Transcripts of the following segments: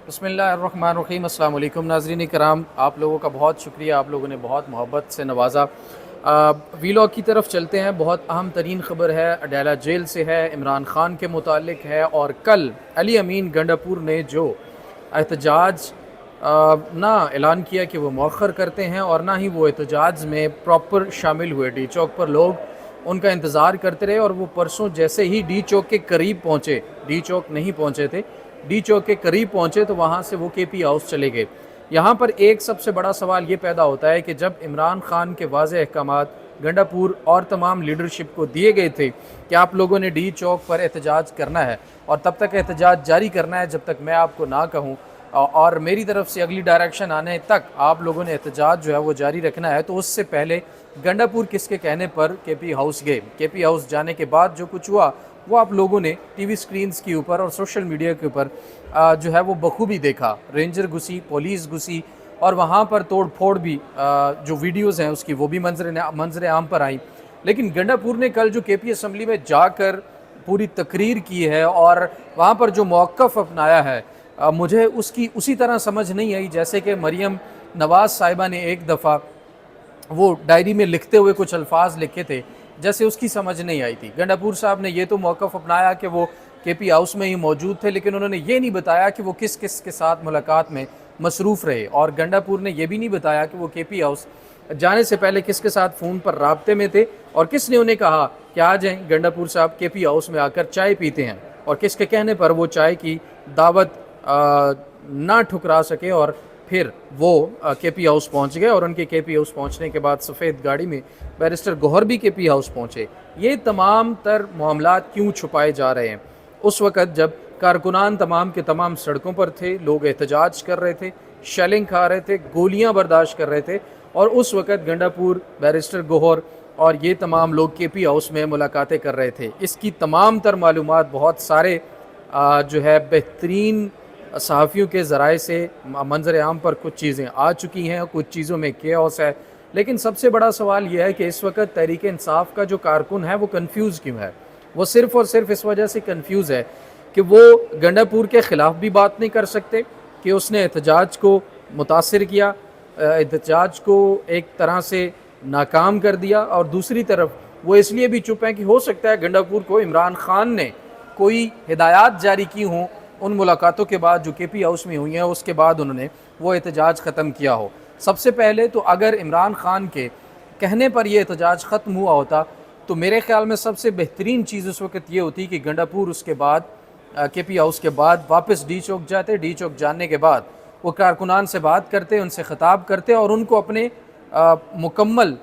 بسم اللہ الرحمن الرحیم۔ السلام علیکم ناظرین کرام، آپ لوگوں کا بہت شکریہ، آپ لوگوں نے بہت محبت سے نوازا۔ ویلاگ کی طرف چلتے ہیں۔ بہت اہم ترین خبر ہے، اڈیالہ جیل سے ہے، عمران خان کے متعلق ہے، اور کل علی امین گنڈاپور نے جو احتجاج نہ اعلان کیا کہ وہ مؤخر کرتے ہیں، اور نہ ہی وہ احتجاج میں پراپر شامل ہوئے۔ ڈی چوک پر لوگ ان کا انتظار کرتے رہے، اور وہ پرسوں جیسے ہی ڈی چوک کے قریب پہنچے، ڈی چوک نہیں پہنچے تھے، ڈی چوک کے قریب پہنچے تو وہاں سے وہ کے پی ہاؤس چلے گئے۔ یہاں پر ایک سب سے بڑا سوال یہ پیدا ہوتا ہے کہ جب عمران خان کے واضح احکامات گنڈاپور اور تمام لیڈرشپ کو دیے گئے تھے کہ آپ لوگوں نے ڈی چوک پر احتجاج کرنا ہے اور تب تک احتجاج جاری کرنا ہے جب تک میں آپ کو نہ کہوں، اور میری طرف سے اگلی ڈائریکشن آنے تک آپ لوگوں نے احتجاج جو ہے وہ جاری رکھنا ہے، تو اس سے پہلے گنڈاپور کس کے کہنے پر کے پی ہاؤس گئے۔ کے پی ہاؤس جانے کے بعد جو کچھ ہوا وہ آپ لوگوں نے ٹی وی سکرینز کے اوپر اور سوشل میڈیا کے اوپر جو ہے وہ بخوبی دیکھا۔ رینجر گھسی، پولیس گھسی، اور وہاں پر توڑ پھوڑ بھی جو ویڈیوز ہیں اس کی وہ بھی منظر عام پر آئیں۔ لیکن گنڈاپور نے کل جو کے پی اسمبلی میں جا کر پوری تقریر کی ہے اور وہاں پر جو موقف اپنایا ہے، مجھے اس کی اسی طرح سمجھ نہیں آئی جیسے کہ مریم نواز صاحبہ نے ایک دفعہ وہ ڈائری میں لکھتے ہوئے کچھ الفاظ لکھے تھے، جیسے اس کی سمجھ نہیں آئی تھی۔ گنڈاپور صاحب نے یہ تو موقف اپنایا کہ وہ کے پی ہاؤس میں ہی موجود تھے، لیکن انہوں نے یہ نہیں بتایا کہ وہ کس کس کے ساتھ ملاقات میں مصروف رہے، اور گنڈاپور نے یہ بھی نہیں بتایا کہ وہ کے پی ہاؤس جانے سے پہلے کس کے ساتھ فون پر رابطے میں تھے، اور کس نے انہیں کہا کہ آ جائیں گنڈاپور صاحب کے پی ہاؤس میں آ کر چائے پیتے ہیں، اور کس کے کہنے پر وہ چائے کی دعوت نہ ٹھکرا سکے اور پھر وہ کے پی ہاؤس پہنچ گئے، اور ان کے پی ہاؤس پہنچنے کے بعد سفید گاڑی میں بیرسٹر گوہر بھی کے پی ہاؤس پہنچے۔ یہ تمام تر معاملات کیوں چھپائے جا رہے ہیں؟ اس وقت جب کارکنان تمام کے تمام سڑکوں پر تھے، لوگ احتجاج کر رہے تھے، شیلنگ کھا رہے تھے، گولیاں برداشت کر رہے تھے، اور اس وقت گنڈاپور، بیرسٹر گوہر اور یہ تمام لوگ کے پی ہاؤس میں ملاقاتیں کر رہے تھے۔ اس کی تمام تر معلومات بہت سارے جو ہے بہترین صحافیوں کے ذرائع سے منظر عام پر کچھ چیزیں آ چکی ہیں، کچھ چیزوں میں کیوس ہے، لیکن سب سے بڑا سوال یہ ہے کہ اس وقت تحریک انصاف کا جو کارکن ہے وہ کنفیوز کیوں ہے؟ وہ صرف اور صرف اس وجہ سے کنفیوز ہے کہ وہ گنڈاپور کے خلاف بھی بات نہیں کر سکتے کہ اس نے احتجاج کو متاثر کیا، احتجاج کو ایک طرح سے ناکام کر دیا، اور دوسری طرف وہ اس لیے بھی چپ ہیں کہ ہو سکتا ہے گنڈاپور کو عمران خان نے کوئی ہدایات جاری کی ہوں ان ملاقاتوں کے بعد جو کے پی ہاؤس میں ہوئی ہیں، اس کے بعد انہوں نے وہ احتجاج ختم کیا ہو۔ سب سے پہلے تو اگر عمران خان کے کہنے پر یہ احتجاج ختم ہوا ہوتا تو میرے خیال میں سب سے بہترین چیز اس وقت یہ ہوتی کہ گنڈاپور اس کے بعد کے پی ہاؤس کے بعد واپس ڈی چوک جاتے، ڈی چوک جانے کے بعد وہ کارکنان سے بات کرتے، ان سے خطاب کرتے، اور ان کو اپنے مکمل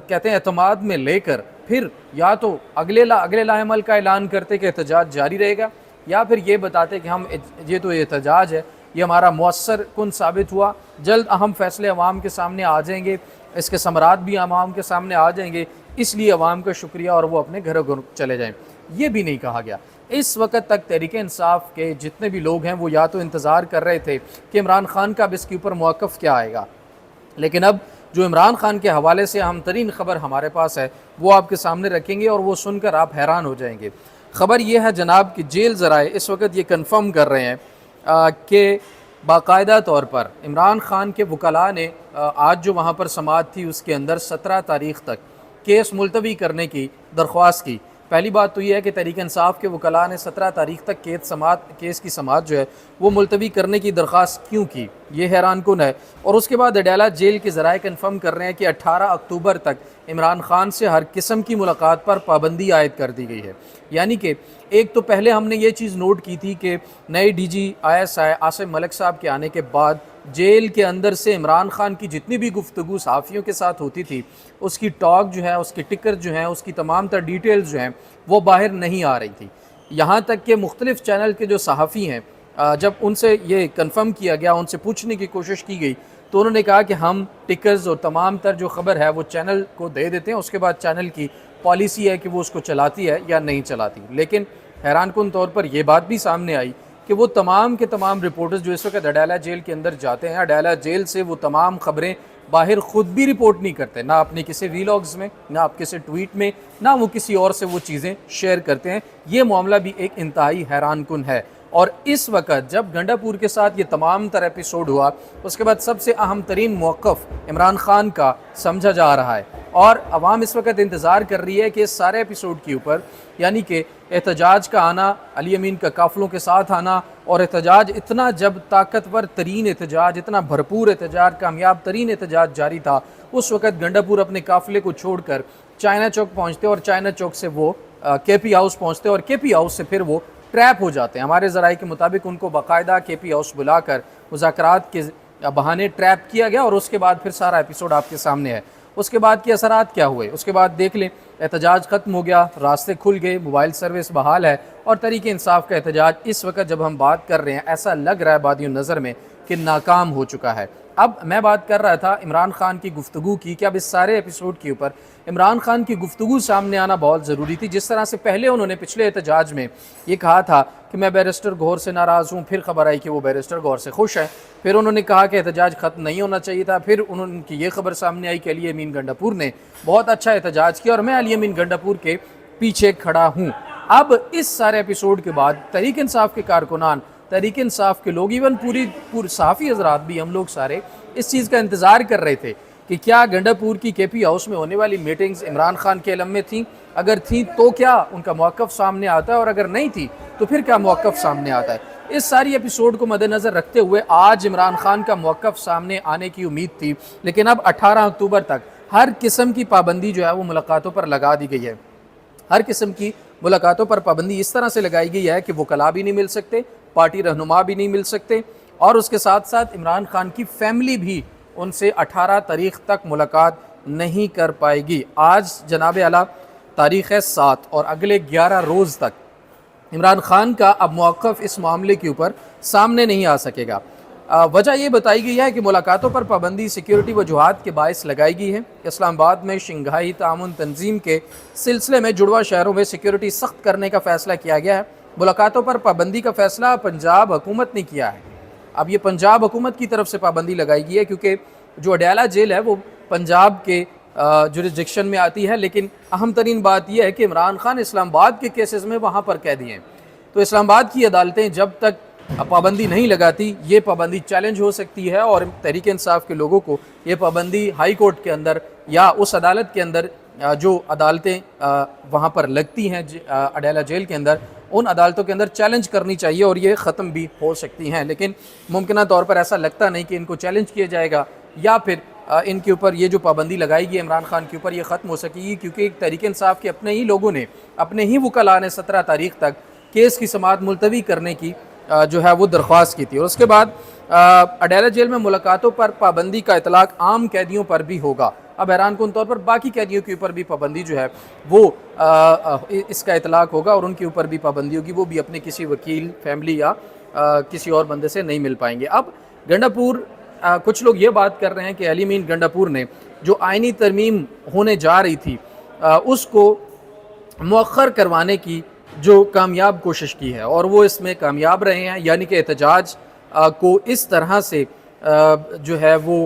کہتے ہیں اعتماد میں لے کر پھر یا تو اگلے لاہ عمل کا اعلان کرتے کہ احتجاج جاری رہے گا، یا پھر یہ بتاتے کہ ہم یہ تو احتجاج ہے، یہ ہمارا مؤثر کن ثابت ہوا، جلد اہم فیصلے عوام کے سامنے آ جائیں گے، اس کے ثمرات بھی عوام کے سامنے آ جائیں گے، اس لیے عوام کا شکریہ، اور وہ اپنے گھروں گھر چلے جائیں۔ یہ بھی نہیں کہا گیا۔ اس وقت تک تحریک انصاف کے جتنے بھی لوگ ہیں وہ یا تو انتظار کر رہے تھے کہ عمران خان کا اب اس کے اوپر موقف کیا آئے گا، لیکن اب جو عمران خان کے حوالے سے اہم ترین خبر ہمارے پاس ہے وہ آپ کے سامنے رکھیں گے، اور وہ سن کر آپ حیران ہو جائیں گے۔ خبر یہ ہے جناب کہ جیل ذرائع اس وقت یہ کنفرم کر رہے ہیں کہ باقاعدہ طور پر عمران خان کے وکلاء نے آج جو وہاں پر سماعت تھی اس کے اندر 17 تاریخ تک کیس ملتوی کرنے کی درخواست کی۔ پہلی بات تو یہ ہے کہ تحریک انصاف کے وکلاء نے 17 تاریخ تک کیس کی سماعت جو ہے وہ ملتوی کرنے کی درخواست کیوں کی، یہ حیران کن ہے۔ اور اس کے بعد اڈیالہ جیل کے ذرائع کنفرم کر رہے ہیں کہ 18 اکتوبر تک عمران خان سے ہر قسم کی ملاقات پر پابندی عائد کر دی گئی ہے۔ یعنی کہ ایک تو پہلے ہم نے یہ چیز نوٹ کی تھی کہ نئے ڈی جی ISI عاصم ملک صاحب کے آنے کے بعد جیل کے اندر سے عمران خان کی جتنی بھی گفتگو صحافیوں کے ساتھ ہوتی تھی، اس کی ٹاک جو ہے، اس کے ٹکر جو ہیں، اس کی تمام تر ڈیٹیلز جو ہیں وہ باہر نہیں آ رہی تھی۔ یہاں تک کہ مختلف چینل کے جو صحافی ہیں جب ان سے یہ کنفرم کیا گیا، ان سے پوچھنے کی کوشش کی گئی، تو انہوں نے کہا کہ ہم ٹکرز اور تمام تر جو خبر ہے وہ چینل کو دے دیتے ہیں، اس کے بعد چینل کی پالیسی ہے کہ وہ اس کو چلاتی ہے یا نہیں چلاتی۔ لیکن حیران کن طور پر یہ بات بھی سامنے آئی کہ وہ تمام کے تمام رپورٹرز جو اس وقت اڈیالہ جیل کے اندر جاتے ہیں، اڈیالہ جیل سے وہ تمام خبریں باہر خود بھی رپورٹ نہیں کرتے، نہ اپنے کسی ویلاگز میں، نہ آپ کسی ٹویٹ میں، نہ وہ کسی اور سے وہ چیزیں شیئر کرتے ہیں۔ یہ معاملہ بھی ایک انتہائی حیران کن ہے۔ اور اس وقت جب گنڈا پور کے ساتھ یہ تمام تر ایپیسوڈ ہوا، اس کے بعد سب سے اہم ترین موقف عمران خان کا سمجھا جا رہا ہے، اور عوام اس وقت انتظار کر رہی ہے کہ اس سارے ایپیسوڈ کے اوپر، یعنی کہ احتجاج کا آنا، علی امین کا قافلوں کے ساتھ آنا، اور احتجاج اتنا جب طاقتور ترین احتجاج، اتنا بھرپور احتجاج، کامیاب ترین احتجاج جاری تھا، اس وقت گنڈا پور اپنے قافلے کو چھوڑ کر چائنا چوک پہنچتے اور چائنا چوک سے وہ کے پی ہاؤس پہنچتے اور کے پی ہاؤس سے پھر وہ ٹریپ ہو جاتے ہیں۔ ہمارے ذرائع کے مطابق ان کو باقاعدہ کے پی ہاؤس بلا کر مذاکرات کے بہانے ٹریپ کیا گیا، اور اس کے بعد پھر سارا ایپیسوڈ آپ کے سامنے ہے۔ اس کے بعد کے اثرات کیا ہوئے، اس کے بعد دیکھ لیں، احتجاج ختم ہو گیا، راستے کھل گئے، موبائل سروس بحال ہے، اور تحریک انصاف کا احتجاج اس وقت جب ہم بات کر رہے ہیں ایسا لگ رہا ہے بادی النظر میں کہ ناکام ہو چکا ہے۔ اب میں بات کر رہا تھا عمران خان کی گفتگو کی، کہ اب اس سارے ایپیسوڈ کے اوپر عمران خان کی گفتگو سامنے آنا بہت ضروری تھی۔ جس طرح سے پہلے انہوں نے پچھلے احتجاج میں یہ کہا تھا کہ میں بیرسٹر گوہر سے ناراض ہوں، پھر خبر آئی کہ وہ بیرسٹر گوہر سے خوش ہے، پھر انہوں نے کہا کہ احتجاج ختم نہیں ہونا چاہیے تھا، پھر انہوں کی یہ خبر سامنے آئی کہ علی امین گنڈا پور نے بہت اچھا احتجاج کیا اور میں علی امین گنڈا پور کے پیچھے کھڑا ہوں۔ اب اس سارے ایپیسوڈ کے بعد تحریک انصاف کے کارکنان، تحریک انصاف کے لوگ، ایون پوری صحافی حضرات بھی، ہم لوگ سارے اس چیز کا انتظار کر رہے تھے کہ کیا گنڈا پور کی کے پی ہاؤس میں ہونے والی میٹنگز عمران خان کے علم میں تھیں، اگر تھیں تو کیا ان کا موقف سامنے آتا ہے، اور اگر نہیں تھی تو پھر کیا موقف سامنے آتا ہے۔ اس ساری ایپیسوڈ کو مد نظر رکھتے ہوئے آج عمران خان کا موقف سامنے آنے کی امید تھی، لیکن اب 18 اکتوبر تک ہر قسم کی پابندی جو ہے وہ ملاقاتوں پر لگا دی گئی ہے۔ ہر قسم کی ملاقاتوں پر پابندی اس طرح سے لگائی گئی ہے کہ وکلاء بھی نہیں مل سکتے، پارٹی رہنما بھی نہیں مل سکتے، اور اس کے ساتھ ساتھ عمران خان کی فیملی بھی ان سے 18 تاریخ تک ملاقات نہیں کر پائے گی۔ آج جناب اعلیٰ تاریخ ہے 7 اور اگلے 11 روز تک عمران خان کا اب موقف اس معاملے کے اوپر سامنے نہیں آ سکے گا۔ وجہ یہ بتائی گئی ہے کہ ملاقاتوں پر پابندی سیکیورٹی وجوہات کے باعث لگائی گئی ہے۔ اسلام آباد میں شنگھائی تعاون تنظیم کے سلسلے میں جڑواں شہروں میں سیکیورٹی سخت کرنے کا فیصلہ کیا گیا ہے۔ ملاقاتوں پر پابندی کا فیصلہ پنجاب حکومت نے کیا ہے۔ اب یہ پنجاب حکومت کی طرف سے پابندی لگائی گئی ہے، کیونکہ جو اڈیالہ جیل ہے وہ پنجاب کے جوریسڈکشن میں آتی ہے، لیکن اہم ترین بات یہ ہے کہ عمران خان اسلام آباد کے کیسز میں وہاں پر قیدی ہیں، تو اسلام آباد کی عدالتیں جب تک پابندی نہیں لگاتی یہ پابندی چیلنج ہو سکتی ہے، اور تحریک انصاف کے لوگوں کو یہ پابندی ہائی کورٹ کے اندر یا اس عدالت کے اندر جو عدالتیں وہاں پر لگتی ہیں اڈیالہ جیل کے اندر، ان عدالتوں کے اندر چیلنج کرنی چاہیے، اور یہ ختم بھی ہو سکتی ہیں، لیکن ممکنہ طور پر ایسا لگتا نہیں کہ ان کو چیلنج کیا جائے گا یا پھر ان کے اوپر یہ جو پابندی لگائی گئی عمران خان کے اوپر یہ ختم ہو سکے گی، کیونکہ تحریک انصاف کے اپنے ہی لوگوں نے، اپنے ہی وکلاء نے 17 تاریخ تک کیس کی سماعت ملتوی کرنے کی جو ہے وہ درخواست کی تھی۔ اور اس کے بعد اڈیالہ جیل میں ملاقاتوں پر پابندی کا اطلاق عام قیدیوں پر بھی ہوگا۔ اب حیران کن طور پر باقی قیدیوں کے اوپر بھی پابندی جو ہے وہ اس کا اطلاق ہوگا، اور ان کے اوپر بھی پابندی ہوگی، وہ بھی اپنے کسی وکیل، فیملی یا کسی اور بندے سے نہیں مل پائیں گے۔ اب گنڈا پور، کچھ لوگ یہ بات کر رہے ہیں کہ علی امین گنڈا پور نے جو آئینی ترمیم ہونے جا رہی تھی اس کو مؤخر کروانے کی جو کامیاب کوشش کی ہے، اور وہ اس میں کامیاب رہے ہیں، یعنی کہ احتجاج کو اس طرح سے جو ہے وہ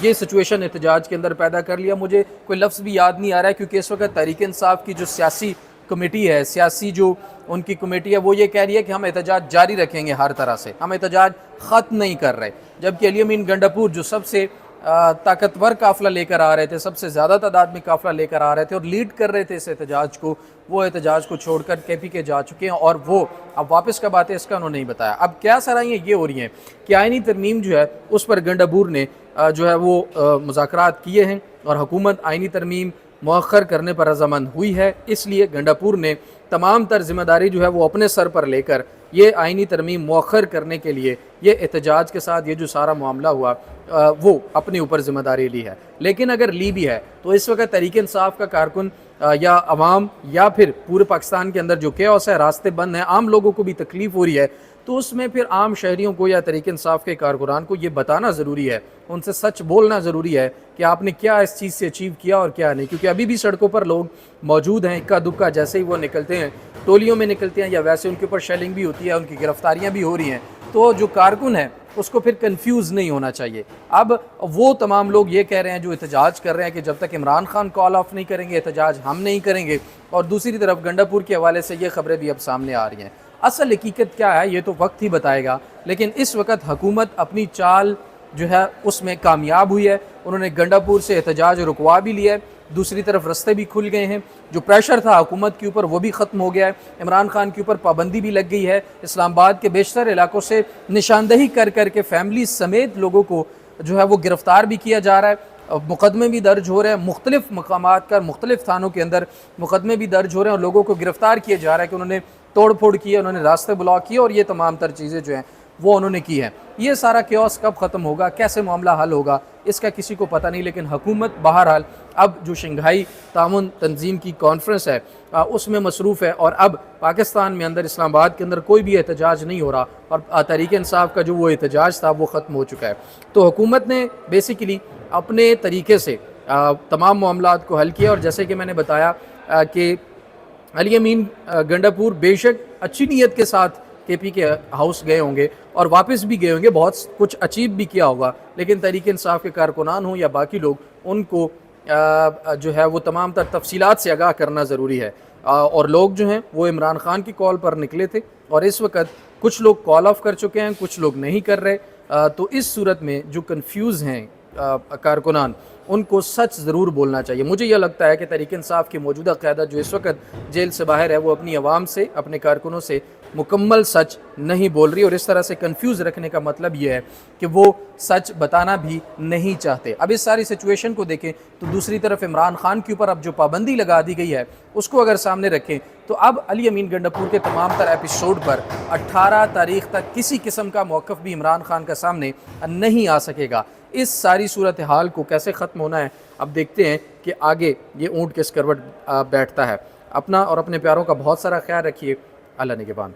یہ سچویشن احتجاج کے اندر پیدا کر لیا۔ مجھے کوئی لفظ بھی یاد نہیں آ رہا ہے، کیونکہ اس وقت تحریک انصاف کی جو سیاسی کمیٹی ہے، سیاسی جو ان کی کمیٹی ہے، وہ یہ کہہ رہی ہے کہ ہم احتجاج جاری رکھیں گے، ہر طرح سے ہم احتجاج ختم نہیں کر رہے، جبکہ علی امین گنڈا پور جو سب سے طاقتور قافلہ لے کر آ رہے تھے، سب سے زیادہ تعداد میں قافلہ لے کر آ رہے تھے اور لیڈ کر رہے تھے اس احتجاج کو، وہ احتجاج کو چھوڑ کر کے پی کے جا چکے ہیں، اور وہ اب واپس کب آتے ہیں اس کا انہوں نے نہیں بتایا۔ اب کیا سرائیاں یہ ہو رہی ہیں کہ آئینی ترمیم جو ہے اس پر گنڈا پور نے جو ہے وہ مذاکرات کیے ہیں، اور حکومت آئینی ترمیم مؤخر کرنے پر رضامند ہوئی ہے، اس لیے گنڈا پور نے تمام تر ذمہ داری جو ہے وہ اپنے سر پر لے کر یہ آئینی ترمیم مؤخر کرنے کے لیے یہ احتجاج کے ساتھ یہ جو سارا معاملہ ہوا وہ اپنے اوپر ذمہ داری لی ہے۔ لیکن اگر لی بھی ہے تو اس وقت تحریک انصاف کا کارکن یا عوام یا پھر پورے پاکستان کے اندر جو کیوس ہے، راستے بند ہیں، عام لوگوں کو بھی تکلیف ہو رہی ہے، تو اس میں پھر عام شہریوں کو یا تحریک انصاف کے کارکنان کو یہ بتانا ضروری ہے، ان سے سچ بولنا ضروری ہے کہ آپ نے کیا اس چیز سے اچیو کیا اور کیا نہیں، کیونکہ ابھی بھی سڑکوں پر لوگ موجود ہیں، اکا دکا جیسے ہی وہ نکلتے ہیں، ٹولیوں میں نکلتے ہیں یا ویسے ان کے اوپر شیلنگ بھی ہوتی ہے، ان کی گرفتاریاں بھی ہو رہی ہیں، تو جو کارکن ہے اس کو پھر کنفیوز نہیں ہونا چاہیے۔ اب وہ تمام لوگ یہ کہہ رہے ہیں جو احتجاج کر رہے ہیں کہ جب تک عمران خان کال آف نہیں کریں گے احتجاج ہم نہیں کریں گے، اور دوسری طرف گنڈا پور کے حوالے سے یہ خبریں بھی اب سامنے آ رہی ہیں۔ اصل حقیقت کیا ہے یہ تو وقت ہی بتائے گا، لیکن اس وقت حکومت اپنی چال جو ہے اس میں کامیاب ہوئی ہے. انہوں نے گنڈا پور سے احتجاج رکوا بھی لیا ہے، دوسری طرف رستے بھی کھل گئے ہیں، جو پریشر تھا حکومت کے اوپر وہ بھی ختم ہو گیا ہے، عمران خان کے اوپر پابندی بھی لگ گئی ہے، اسلام آباد کے بیشتر علاقوں سے نشاندہی کر کے فیملی سمیت لوگوں کو جو ہے وہ گرفتار بھی کیا جا رہا ہے، مقدمے بھی درج ہو رہے ہیں، مختلف مقامات کا مختلف تھانوں کے اندر مقدمے بھی درج ہو رہے ہیں اور لوگوں کو گرفتار کیا جا رہا ہے کہ انہوں نے توڑ پھوڑ کی ہے، انہوں نے راستے بلاک کیے اور یہ تمام تر چیزیں جو ہیں وہ انہوں نے کی ہیں. یہ سارا کیوس کب ختم ہوگا، کیسے معاملہ حل ہوگا، اس کا کسی کو پتہ نہیں، لیکن حکومت بہرحال اب جو شنگھائی تعاون تنظیم کی کانفرنس ہے اس میں مصروف ہے، اور اب پاکستان میں اندر اسلام آباد کے اندر کوئی بھی احتجاج نہیں ہو رہا، اور تحریک انصاف کا جو وہ احتجاج تھا وہ ختم ہو چکا ہے. تو حکومت نے بیسیکلی اپنے طریقے سے تمام معاملات کو حل کیا، اور جیسے کہ میں نے بتایا کہ علی امین گنڈا پور بے شک اچھی نیت کے ساتھ کے پی کے ہاؤس گئے ہوں گے اور واپس بھی گئے ہوں گے، بہت کچھ اچیو بھی کیا ہوگا، لیکن تحریک انصاف کے کارکنان ہوں یا باقی لوگ، ان کو جو ہے وہ تمام تر تفصیلات سے آگاہ کرنا ضروری ہے. اور لوگ جو ہیں وہ عمران خان کی کال پر نکلے تھے، اور اس وقت کچھ لوگ کال آف کر چکے ہیں، کچھ لوگ نہیں کر رہے. تو اس صورت میں جو کنفیوز ہیں کارکنان، ان کو سچ ضرور بولنا چاہیے. مجھے یہ لگتا ہے کہ تحریک انصاف کی موجودہ قیادت جو اس وقت جیل سے باہر ہے وہ اپنی عوام سے، اپنے کارکنوں سے مکمل سچ نہیں بول رہی، اور اس طرح سے کنفیوز رکھنے کا مطلب یہ ہے کہ وہ سچ بتانا بھی نہیں چاہتے. اب اس ساری سچویشن کو دیکھیں تو دوسری طرف عمران خان کے اوپر اب جو پابندی لگا دی گئی ہے اس کو اگر سامنے رکھیں تو اب علی امین گنڈا پور کے تمام تر ایپیسوڈ پر 18 تاریخ تک کسی قسم کا موقف بھی عمران خان کا سامنے نہیں آ سکے گا. اس ساری صورتحال کو کیسے ختم ہونا ہے اب دیکھتے ہیں کہ آگے یہ اونٹ کس کروٹ بیٹھتا ہے. اپنا اور اپنے پیاروں کا بہت سارا خیال رکھیے. اللہ نگہبان.